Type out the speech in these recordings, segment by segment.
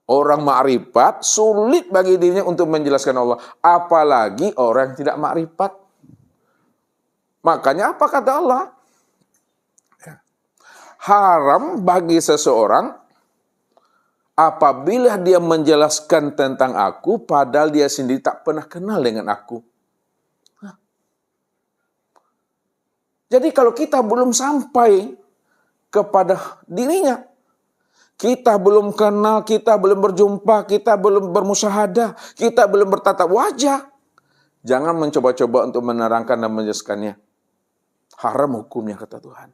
Orang ma'rifat sulit bagi dirinya untuk menjelaskan Allah. Apalagi orang yang tidak ma'rifat. Makanya apa kata Allah? Haram bagi seseorang apabila dia menjelaskan tentang aku, padahal dia sendiri tak pernah kenal dengan aku. Jadi kalau kita belum sampai kepada dirinya, kita belum kenal, kita belum berjumpa, kita belum bermusyahadah, kita belum bertatap wajah, jangan mencoba-coba untuk menerangkan dan menjelaskannya. Haram hukumnya kata Tuhan.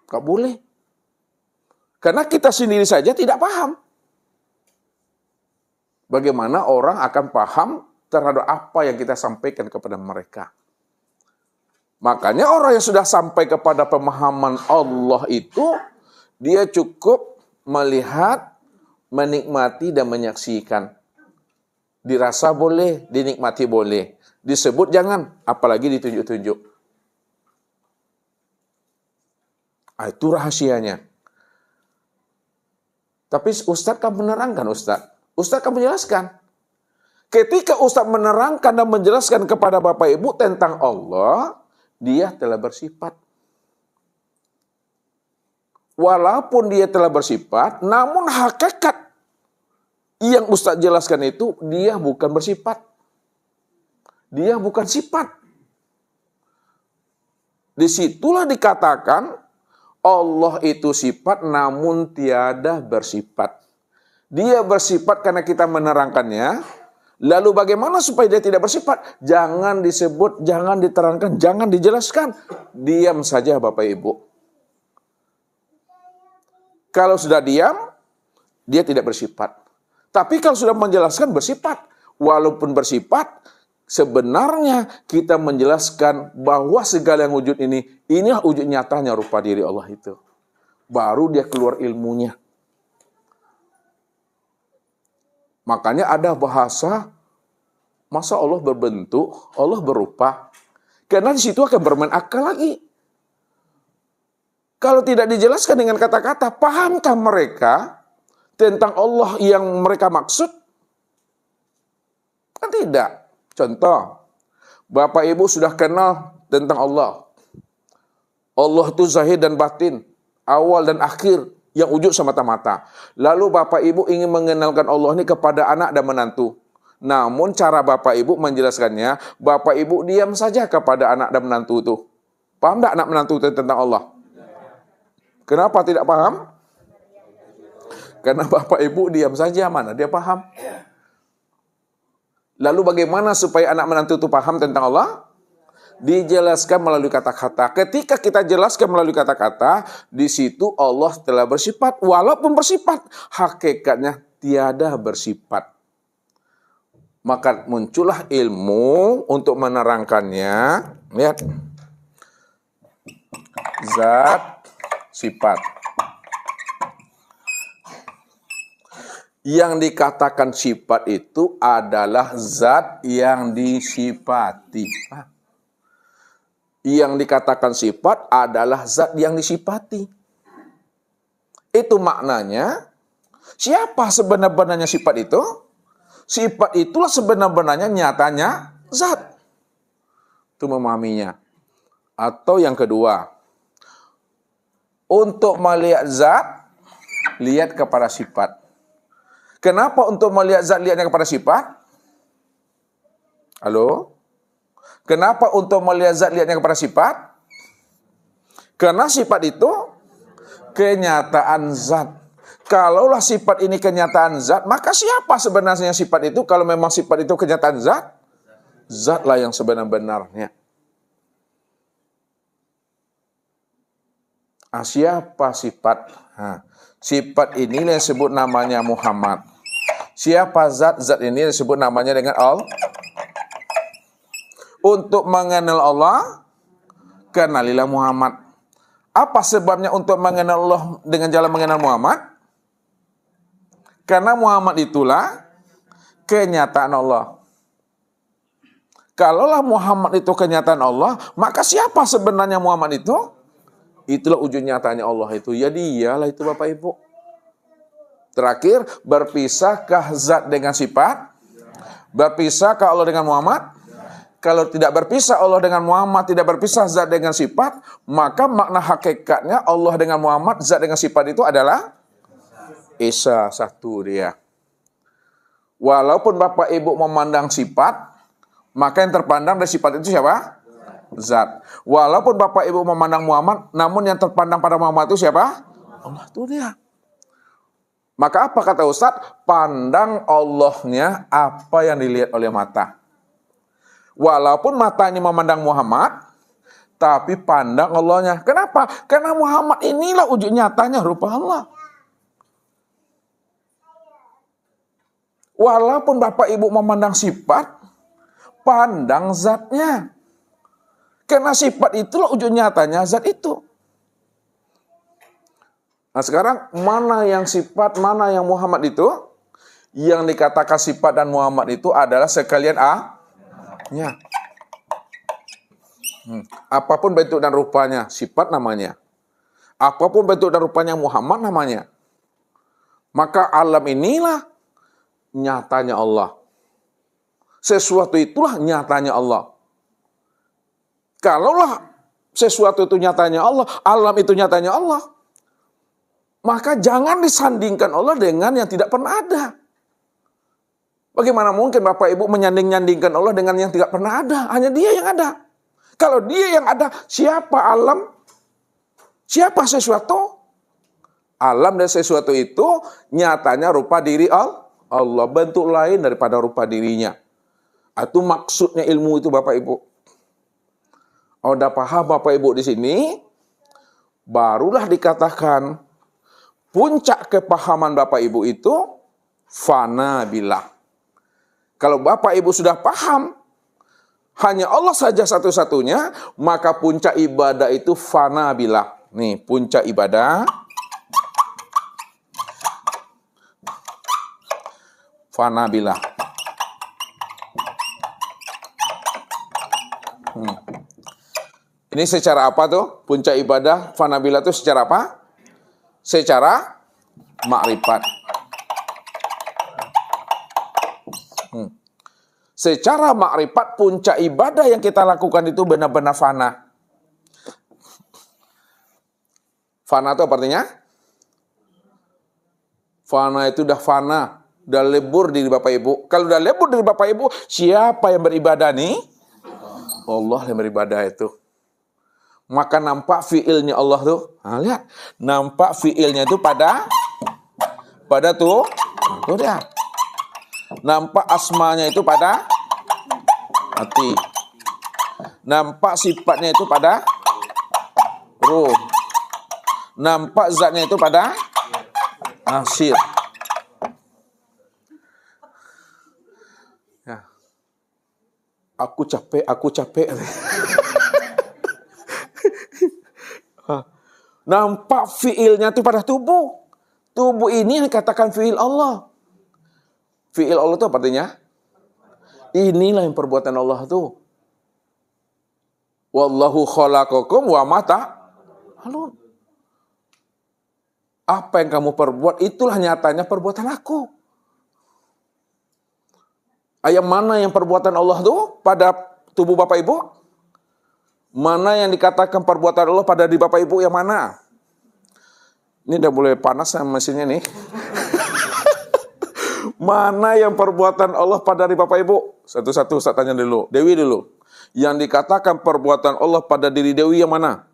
Gak boleh. Karena kita sendiri saja tidak paham. Bagaimana orang akan paham terhadap apa yang kita sampaikan kepada mereka. Makanya orang yang sudah sampai kepada pemahaman Allah itu, dia cukup melihat, menikmati, dan menyaksikan. Dirasa boleh, dinikmati boleh. Disebut jangan, apalagi ditunjuk-tunjuk. Itu rahasianya. Tapi Ustadz kan menerangkan, Ustadz kan menjelaskan. Ketika Ustadz menerangkan dan menjelaskan kepada Bapak Ibu tentang Allah, dia telah bersifat. Walaupun dia telah bersifat, namun hakikat yang Ustadz jelaskan itu, dia bukan bersifat. Dia bukan sifat. Disitulah dikatakan, Allah itu sifat namun tiada bersifat. Dia bersifat karena kita menerangkannya. Lalu bagaimana supaya dia tidak bersifat? Jangan disebut, jangan diterangkan, jangan dijelaskan. Diam saja Bapak Ibu. Kalau sudah diam, dia tidak bersifat. Tapi kalau sudah menjelaskan bersifat. Walaupun bersifat, sebenarnya kita menjelaskan bahwa segala yang wujud ini, inilah wujud nyatanya rupa diri Allah itu. Baru dia keluar ilmunya. Makanya ada bahasa, masa Allah berbentuk, Allah berupa. Karena di situ akan bermain akal lagi. Kalau tidak dijelaskan dengan kata-kata, pahamkah mereka tentang Allah yang mereka maksud? Kan tidak. Contoh, Bapak Ibu sudah kenal tentang Allah. Allah itu zahir dan batin, awal dan akhir, yang wujud semata-mata. Lalu Bapak Ibu ingin mengenalkan Allah ini kepada anak dan menantu. Namun cara Bapak Ibu menjelaskannya, Bapak Ibu diam saja kepada anak dan menantu itu. Paham tak anak menantu itu tentang Allah? Kenapa tidak paham? Karena Bapak Ibu diam saja, mana dia paham? Lalu bagaimana supaya anak menantu itu paham tentang Allah? Dijelaskan melalui kata-kata. Ketika kita jelaskan melalui kata-kata, di situ Allah telah bersifat. Walaupun bersifat, hakikatnya tiada bersifat. Maka muncullah ilmu untuk menerangkannya. Lihat. Zat, sifat. Yang dikatakan sifat itu adalah zat yang disifati. Yang dikatakan sifat adalah zat yang disifati. Itu maknanya, siapa sebenarnya sifat itu? Sifat itulah sebenarnya nyatanya zat. Itu memahaminya. Atau yang kedua, untuk melihat zat, lihat kepada sifat. Kenapa untuk melihat zat lihatnya kepada sifat? Halo? Kenapa untuk melihat zat lihatnya kepada sifat? Karena sifat itu kenyataan zat. Kalaulah sifat ini kenyataan zat, maka siapa sebenarnya sifat itu? Kalau memang sifat itu kenyataan zat, zatlah yang sebenar-benarnya. Siapa sifat? Sifat ini yang disebut namanya Muhammad. Siapa zat? Zat ini disebut namanya dengan Allah. Untuk mengenal Allah, kenalilah Muhammad. Apa sebabnya untuk mengenal Allah dengan jalan mengenal Muhammad? Karena Muhammad itulah kenyataan Allah. Kalaulah Muhammad itu kenyataan Allah, maka siapa sebenarnya Muhammad itu? Itulah wujud nyatanya Allah itu. Ya dialah itu Bapak Ibu. Terakhir, berpisahkah zat dengan sifat? Berpisahkah Allah dengan Muhammad? Kalau tidak berpisah Allah dengan Muhammad, tidak berpisah zat dengan sifat, maka makna hakikatnya Allah dengan Muhammad, zat dengan sifat itu adalah Esa, satu dia. Walaupun Bapak Ibu memandang sifat, maka yang terpandang dari sifat itu siapa? Zat. Walaupun Bapak Ibu memandang Muhammad, namun yang terpandang pada Muhammad itu siapa? Allah, itu dia. Maka apa kata Ustaz? Pandang Allahnya apa yang dilihat oleh mata. Walaupun mata ini memandang Muhammad, tapi pandang Allahnya. Kenapa? Karena Muhammad inilah wujud nyatanya rupa Allah. Walaupun Bapak Ibu memandang sifat, pandang zatnya. Karena sifat itulah wujud nyatanya zat itu. Nah sekarang mana yang sifat, mana yang Muhammad itu? Yang dikatakan sifat dan Muhammad itu adalah sekalian A-nya. Apapun bentuk dan rupanya, sifat namanya. Apapun bentuk dan rupanya Muhammad namanya. Maka alam inilah nyatanya Allah. Sesuatu itulah nyatanya Allah. Kalaulah sesuatu itu nyatanya Allah, alam itu nyatanya Allah, maka jangan disandingkan Allah dengan yang tidak pernah ada. Bagaimana mungkin Bapak Ibu menyanding-nyandingkan Allah dengan yang tidak pernah ada? Hanya Dia yang ada. Kalau Dia yang ada, siapa alam? Siapa sesuatu? Alam dan sesuatu itu nyatanya rupa diri Allah. Bentuk lain daripada rupa dirinya. Itu maksudnya ilmu itu Bapak Ibu. Udah paham Bapak Ibu di sini? Barulah dikatakan puncak kepahaman Bapak Ibu itu fana billah. Kalau Bapak Ibu sudah paham hanya Allah saja satu-satunya, maka puncak ibadah itu fana billah. Nih, puncak ibadah fana billah. Ini secara apa tuh? Puncak ibadah fana billah itu secara apa? Secara makrifat. Secara makrifat puncak ibadah yang kita lakukan itu benar-benar fana. Fana itu apa artinya? Fana itu udah fana, udah lebur diri Bapak Ibu. Kalau udah lebur diri Bapak Ibu, siapa yang beribadah nih? Allah yang beribadah itu. Maka nampak fiilnya Allah tuh. Nah, lihat. Nampak fiilnya itu pada tuh dia. Nampak asmanya itu pada hati. Nampak sifatnya itu pada ruh. Nampak zatnya itu pada nasir. Ya. Aku capek. Nampak fiilnya itu pada tubuh. Tubuh ini dikatakan fiil Allah. Fiil Allah itu apa artinya? Inilah yang perbuatan Allah itu. Wallahu khalaqakum wa mata. Halo. Apa yang kamu perbuat, itulah nyatanya perbuatan aku. Ayat mana yang perbuatan Allah itu pada tubuh Bapak Ibu? Mana yang dikatakan perbuatan Allah pada diri Bapak Ibu yang mana? Ini udah mulai panas mesinnya nih. Mana yang perbuatan Allah pada diri Bapak Ibu? Satu-satu saya tanya dulu. Dewi dulu. Yang dikatakan perbuatan Allah pada diri Dewi yang mana?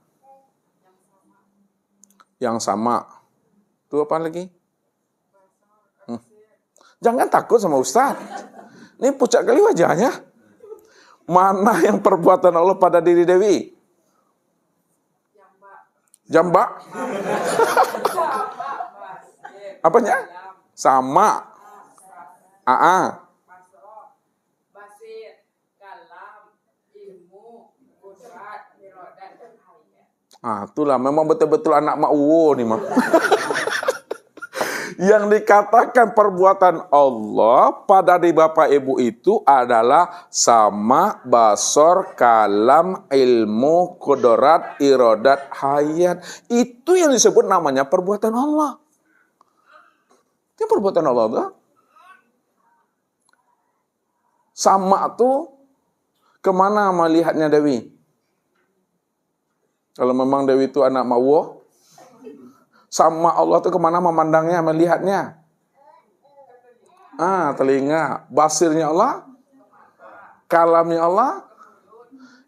Yang sama. Itu apa lagi? Jangan takut sama Ustaz. Ini pucat kali wajahnya. Mana yang perbuatan Allah pada diri Dewi? Jambak. Apanya? Sama. Itulah memang betul-betul anak mak uwo nih mah. Yang dikatakan perbuatan Allah pada di Bapak Ibu itu adalah sama, basor, kalam, ilmu, kudorat, irodat, hayat. Itu yang disebut namanya perbuatan Allah. perbuatan Allah tuh. Sama tuh kemana melihatnya Dewi? Kalau memang Dewi itu anak mawo, sama Allah tuh kemana memandangnya, melihatnya? Telinga. Basirnya Allah, kalamnya Allah,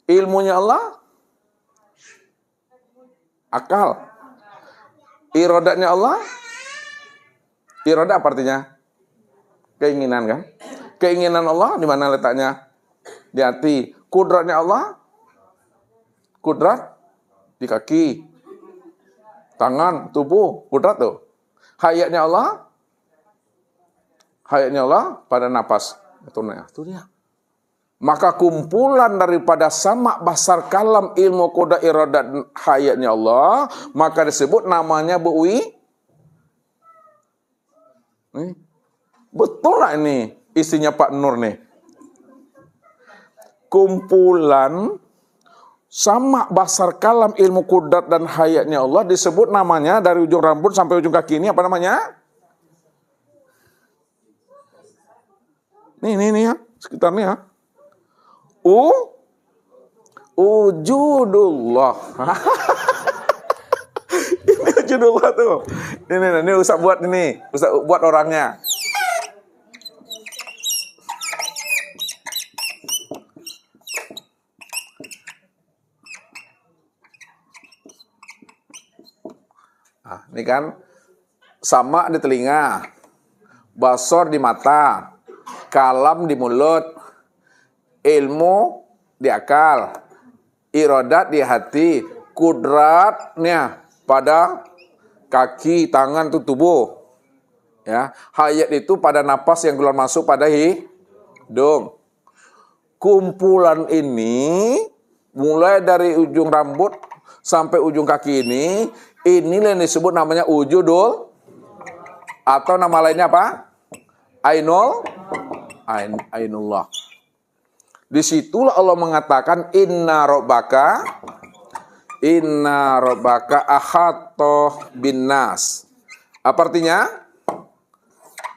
ilmunya Allah, akal. Iradatnya Allah. Iradat apa artinya? Keinginan kan? Keinginan Allah di mana letaknya? Di hati. Kudratnya Allah. Kudrat di kaki. Tangan, tubuh, kudrat tuh. Hayatnya Allah. Hayatnya Allah pada napas. Itu dia. Maka kumpulan daripada sama basar kalam ilmu koda iradat hayatnya Allah, maka disebut namanya bu'i. Betul lah ini isinya Pak Nur nih. Kumpulan sama basar kalam ilmu kudrat dan hayatnya Allah disebut namanya dari ujung rambut sampai ujung kaki ini apa namanya? Nih ya, sekitar nih ya. Wujudullah. Ini wujudullah tuh. Ini Ustaz buat ini. Ustaz buat orangnya. Ini kan sama di telinga, basor di mata, kalam di mulut, ilmu di akal, iradat di hati, kudratnya pada kaki, tangan, itu tubuh. Ya, hayat itu pada napas yang keluar masuk pada hidung. Kumpulan ini mulai dari ujung rambut sampai ujung kaki inilah yang disebut namanya wujudul, atau nama lainnya apa? Ainullah. Disitulah Allah mengatakan inna rabbaka ahatta bin nas. Apa artinya?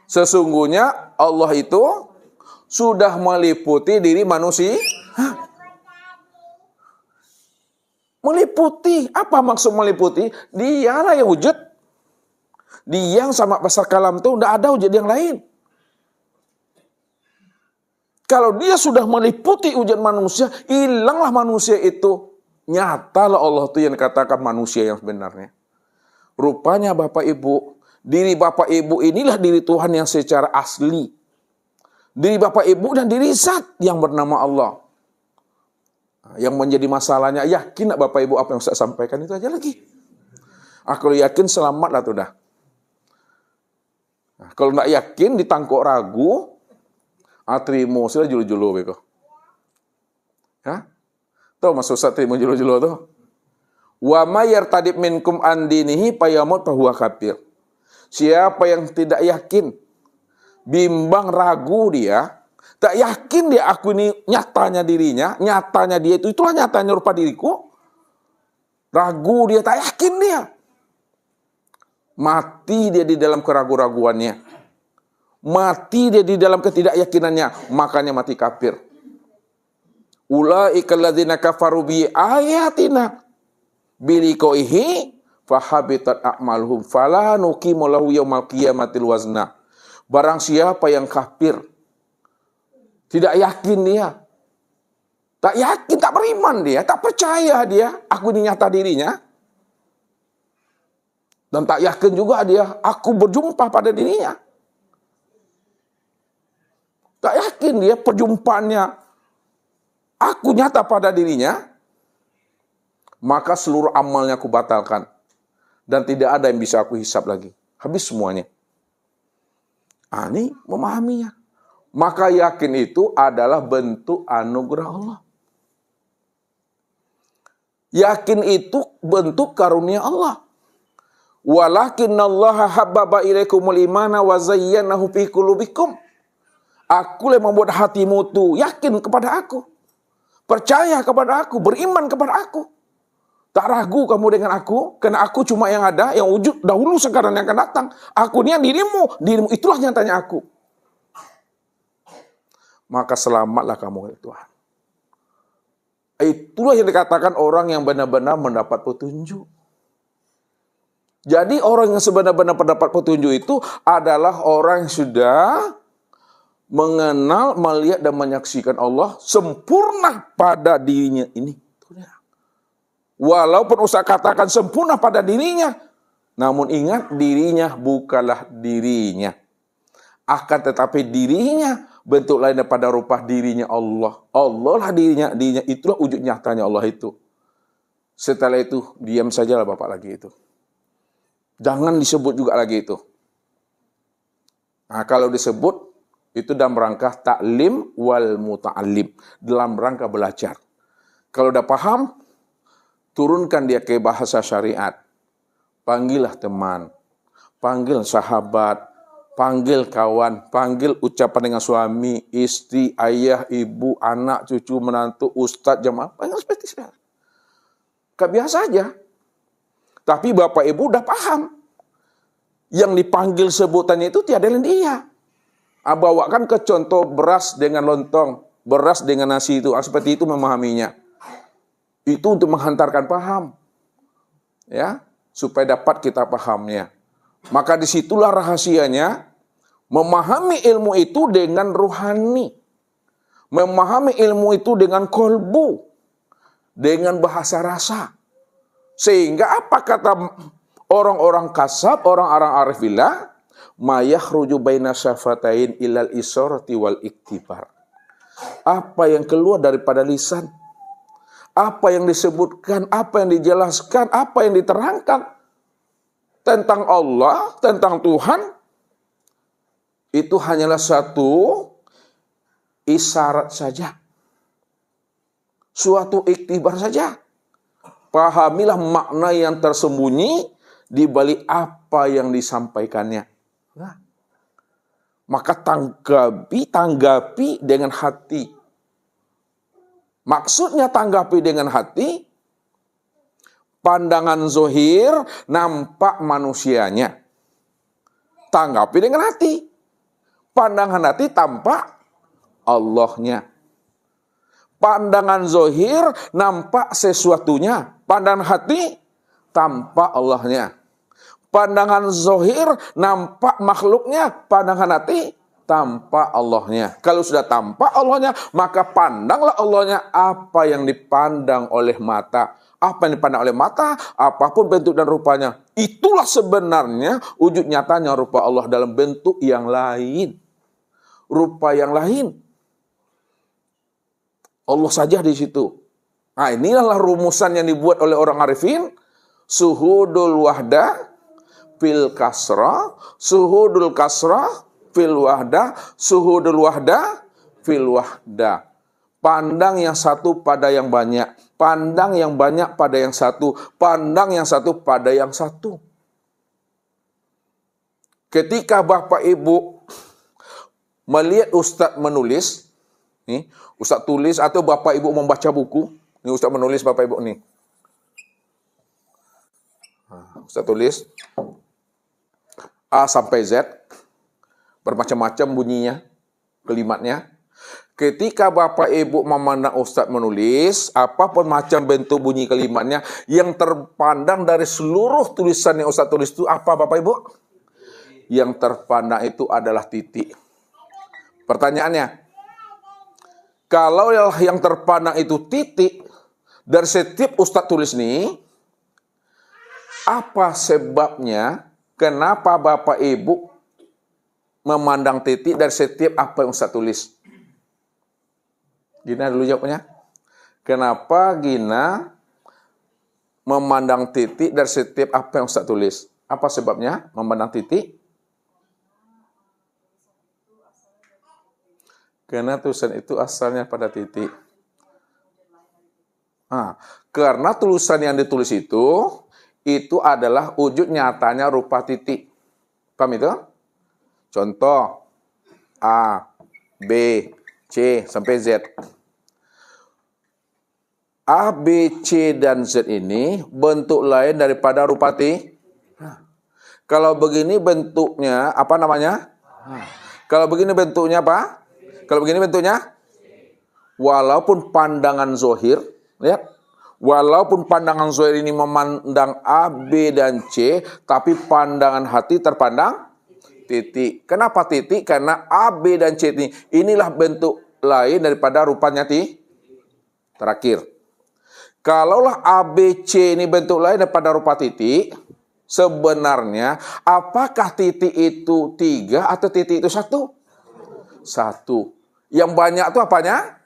Sesungguhnya Allah itu sudah meliputi diri manusia. Meliputi. Apa maksud meliputi? Dialah yang wujud. Dia yang sama basar kalam itu tidak ada wujud yang lain. Kalau dia sudah meliputi wujud manusia, hilanglah manusia itu. Nyatalah Allah itu yang dikatakan manusia yang sebenarnya. Rupanya Bapak Ibu, diri Bapak Ibu inilah diri Tuhan yang secara asli. Diri Bapak Ibu dan diri zat yang bernama Allah. Yang menjadi masalahnya, yakin Bapak Ibu apa yang saya sampaikan itu aja lagi. Kalau yakin selamatlah tuh dah. Kalau tidak yakin ditangkuk ragu, terima sila julu-julu beko. Ya? Tahu maksud saya terima julu-julu tuh? Wa may yartadib minkum an dinihi fayamut fahuwa kafir. Siapa yang tidak yakin, bimbang ragu dia, tak yakin dia aku ini nyatanya dirinya, nyatanya dia itu, itulah nyatanya rupa diriku. Ragu dia, tak yakin dia. Mati dia di dalam keraguan-raguannya. Mati dia di dalam ketidakyakinannya, makanya mati kafir. Ulaika alladzina kafaru bi ayatina biliqaihi fahabitat a'maluhum fala nuqimu lahu yaumal qiyamatil wazna. Barang siapa yang kafir, tidak yakin dia, tak yakin, tak beriman dia, tak percaya dia, aku ini nyata dirinya, dan tak yakin juga dia, aku berjumpa pada dirinya. Tak yakin dia perjumpaannya, aku nyata pada dirinya, maka seluruh amalnya aku batalkan. Dan tidak ada yang bisa aku hisap lagi. Habis semuanya. Ini memahaminya. Maka yakin itu adalah bentuk anugerah Allah. Yakin itu bentuk karunia Allah. Walakinnallaha habbaba ilaikumul imana wa zayyanahu fi qulubikum. Aku yang membuat hatimu tuh yakin kepada aku. Percaya kepada aku, beriman kepada aku. Tak ragu kamu dengan aku, karena aku cuma yang ada, yang wujud dahulu, sekarang yang akan datang. Aku ini yang dirimu itulah nyatanya aku. Maka selamatlah kamu oleh Tuhan. Itulah yang dikatakan orang yang benar-benar mendapat petunjuk. Jadi orang yang sebenar-benar mendapat petunjuk itu adalah orang yang sudah mengenal, melihat, dan menyaksikan Allah sempurna pada dirinya ini. Walaupun Ustaz katakan sempurna pada dirinya, namun ingat dirinya bukanlah dirinya. Akan tetapi dirinya bentuk lain daripada rupa dirinya Allah. Allah lah dirinya itulah wujud nyatanya Allah itu. Setelah itu diam sajalah Bapak lagi itu. Jangan disebut juga lagi itu. Nah, kalau disebut itu dalam rangka taklim wal muta'allim, dalam rangka belajar. Kalau udah paham, turunkan dia ke bahasa syariat. Panggillah teman, panggil sahabat, panggil kawan, panggil ucapan dengan suami, istri, ayah, ibu, anak, cucu, menantu, ustadz, jamaah, panggil seperti saya. Gak biasa aja. Tapi Bapak Ibu udah paham. Yang dipanggil sebutannya itu tiada lain dia. Bawakan ke contoh beras dengan lontong, beras dengan nasi itu. Seperti itu memahaminya. Itu untuk menghantarkan paham. Ya, supaya dapat kita pahamnya. Maka disitulah rahasianya memahami ilmu itu dengan ruhani. Memahami ilmu itu dengan kolbu. Dengan bahasa rasa. Sehingga apa kata orang-orang kasab, orang-orang arifillah, ma yakhruju baina syafatain ilal isarati wal iktibar. Apa yang keluar daripada lisan, apa yang disebutkan, apa yang dijelaskan, apa yang diterangkan tentang Allah, tentang Tuhan, itu hanyalah satu isyarat saja. Suatu iktibar saja. Pahamilah makna yang tersembunyi di balik apa yang disampaikannya. Nah, maka tanggapi dengan hati. Maksudnya tanggapi dengan hati, pandangan zohir nampak manusianya. Tanggapi dengan hati. Pandangan hati tampak Allahnya. Pandangan zohir nampak sesuatunya. Pandangan hati tampak Allahnya. Pandangan zohir nampak makhluknya. Pandangan hati tampak Allahnya. Kalau sudah tampak Allahnya, maka pandanglah Allahnya apa yang dipandang oleh mata. Apa yang dipandang oleh mata, apapun bentuk dan rupanya. Itulah sebenarnya wujud nyatanya rupa Allah dalam bentuk yang lain. Rupa yang lain. Allah saja di situ. Nah, inilah rumusan yang dibuat oleh orang arifin. Suhudul wahda fil kasra, suhudul kasra fil wahda, suhudul wahda fil wahda. Pandang yang satu pada yang banyak, pandang yang banyak pada yang satu, pandang yang satu pada yang satu. Ketika Bapak Ibu melihat Ustadz menulis, nih, Ustadz tulis atau Bapak Ibu membaca buku. Ini Ustadz menulis Bapak Ibu nih. Ustadz tulis A sampai Z. Bermacam-macam bunyinya, kalimatnya. Ketika Bapak Ibu memandang Ustadz menulis, apapun macam bentuk bunyi kalimatnya, yang terpandang dari seluruh tulisan yang Ustadz tulis itu apa Bapak Ibu? Yang terpandang itu adalah titik. Pertanyaannya, kalau yang terpandang itu titik, dari setiap Ustadz tulis nih, apa sebabnya, kenapa Bapak Ibu memandang titik dari setiap apa yang Ustadz tulis? Gina dulu jawabnya. Kenapa Gina memandang titik dari setiap apa yang Ustadz tulis? Apa sebabnya memandang titik? Karena tulisan itu asalnya pada titik. Nah, karena tulisan yang ditulis itu adalah wujud nyatanya rupa titik. Paham itu? Contoh, A, B, C, sampai Z. A, B, C, dan Z ini bentuk lain daripada rupa T. Kalau begini bentuknya, apa namanya? Kalau begini bentuknya apa? Kalau begini bentuknya? Walaupun pandangan zohir, lihat. Walaupun pandangan zohir ini memandang A, B, dan C, tapi pandangan hati terpandang titik. Kenapa titik? Karena A, B, dan C ini, inilah bentuk lain daripada rupanya terakhir. Kalaulah A, B, C ini bentuk lain daripada rupa titik, sebenarnya apakah titik itu 3 atau titik itu 1? 1. Yang banyak itu apanya?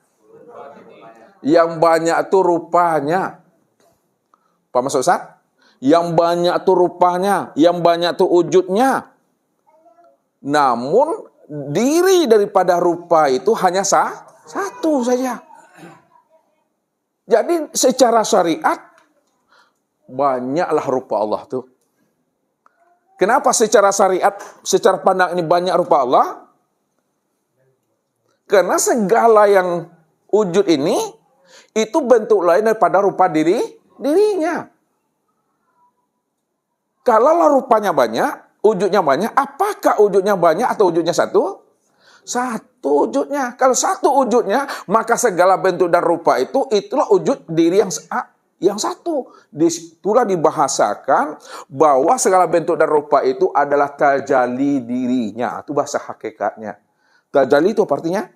Yang banyak itu rupanya. Apa maksud Ustaz? Yang banyak itu rupanya, yang banyak itu wujudnya. Namun diri daripada rupa itu hanya satu saja. Jadi secara syariat banyaklah rupa Allah tuh. Kenapa secara syariat, secara pandang ini banyak rupa Allah? Karena segala yang wujud ini itu bentuk lain daripada rupa dirinya. Kalau rupanya banyak, wujudnya banyak, apakah wujudnya banyak atau wujudnya satu? Satu wujudnya. Kalau satu wujudnya, maka segala bentuk dan rupa itulah wujud diri yang satu. Disitulah dibahasakan bahwa segala bentuk dan rupa itu adalah tajalli dirinya. Itu bahasa hakikatnya. Tajalli itu artinya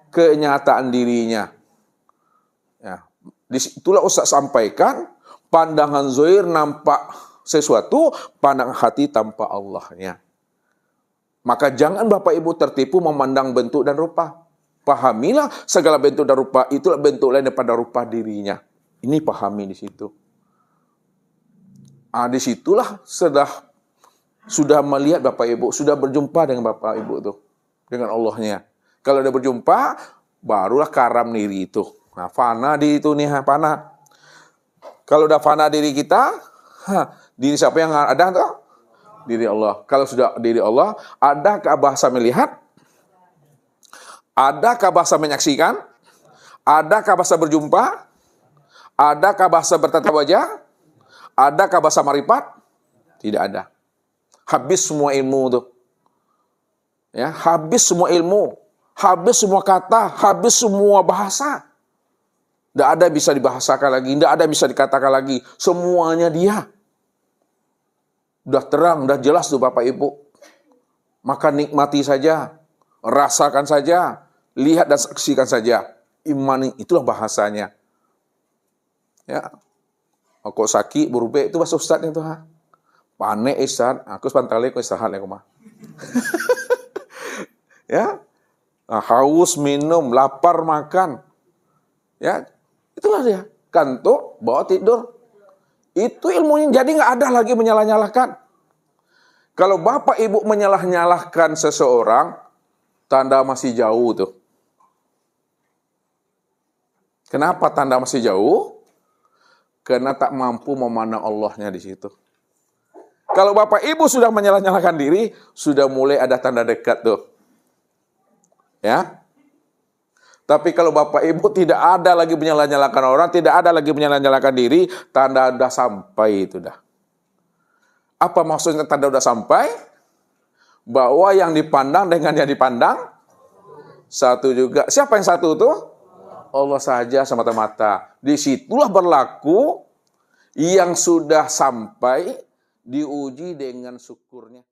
kenyataan dirinya. Ya. Disitulah Ustaz sampaikan, pandangan zahir nampak sesuatu, pandangan hati tanpa Allahnya. Maka jangan Bapak Ibu tertipu memandang bentuk dan rupa. Pahamilah segala bentuk dan rupa itulah bentuk lain daripada rupa dirinya. Ini pahami di situ. Disitulah sudah melihat Bapak Ibu, sudah berjumpa dengan Bapak Ibu itu, dengan Allahnya. Kalau udah berjumpa, barulah karam diri itu. Nah, fana diri itu nih, fana. Kalau udah fana diri kita, diri siapa yang ada tuh? Diri Allah. Kalau sudah diri Allah, adakah bahasa melihat? Adakah bahasa menyaksikan? Adakah bahasa berjumpa? Adakah bahasa bertatap wajah? Adakah bahasa marifat? Tidak ada. Habis semua ilmu tuh. Ya, habis semua ilmu, habis semua kata, habis semua bahasa. Tidak ada bisa dibahasakan lagi, tidak ada bisa dikatakan lagi. Semuanya dia. Udah terang, udah jelas tuh Bapak Ibu. Maka nikmati saja, rasakan saja, lihat dan saksikan saja. Imani, itulah bahasanya. Ya, kok sakit berubah itu bahasa Ustadz itu ha. Panek Ustadz, aku pantale kok istirahat ya kumah. Ya, haus minum, lapar makan. Ya, itulah dia. Kantuk, bawa tidur. Itu ilmunya, jadi nggak ada lagi menyalah-nyalahkan. Kalau Bapak Ibu menyalah-nyalahkan seseorang, tanda masih jauh tuh. Kenapa tanda masih jauh? Karena tak mampu memandang Allahnya di situ. Kalau Bapak Ibu sudah menyalah-nyalahkan diri, sudah mulai ada tanda dekat tuh. Ya. Tapi kalau Bapak Ibu tidak ada lagi menyalah-nyalahkan orang, tidak ada lagi menyalah-nyalahkan diri, tanda udah sampai itu dah. Apa maksudnya tanda udah sampai? Bahwa yang dipandang dengan yang dipandang satu juga. Siapa yang satu tuh? Allah saja semata-mata. Disitulah berlaku yang sudah sampai diuji dengan syukurnya.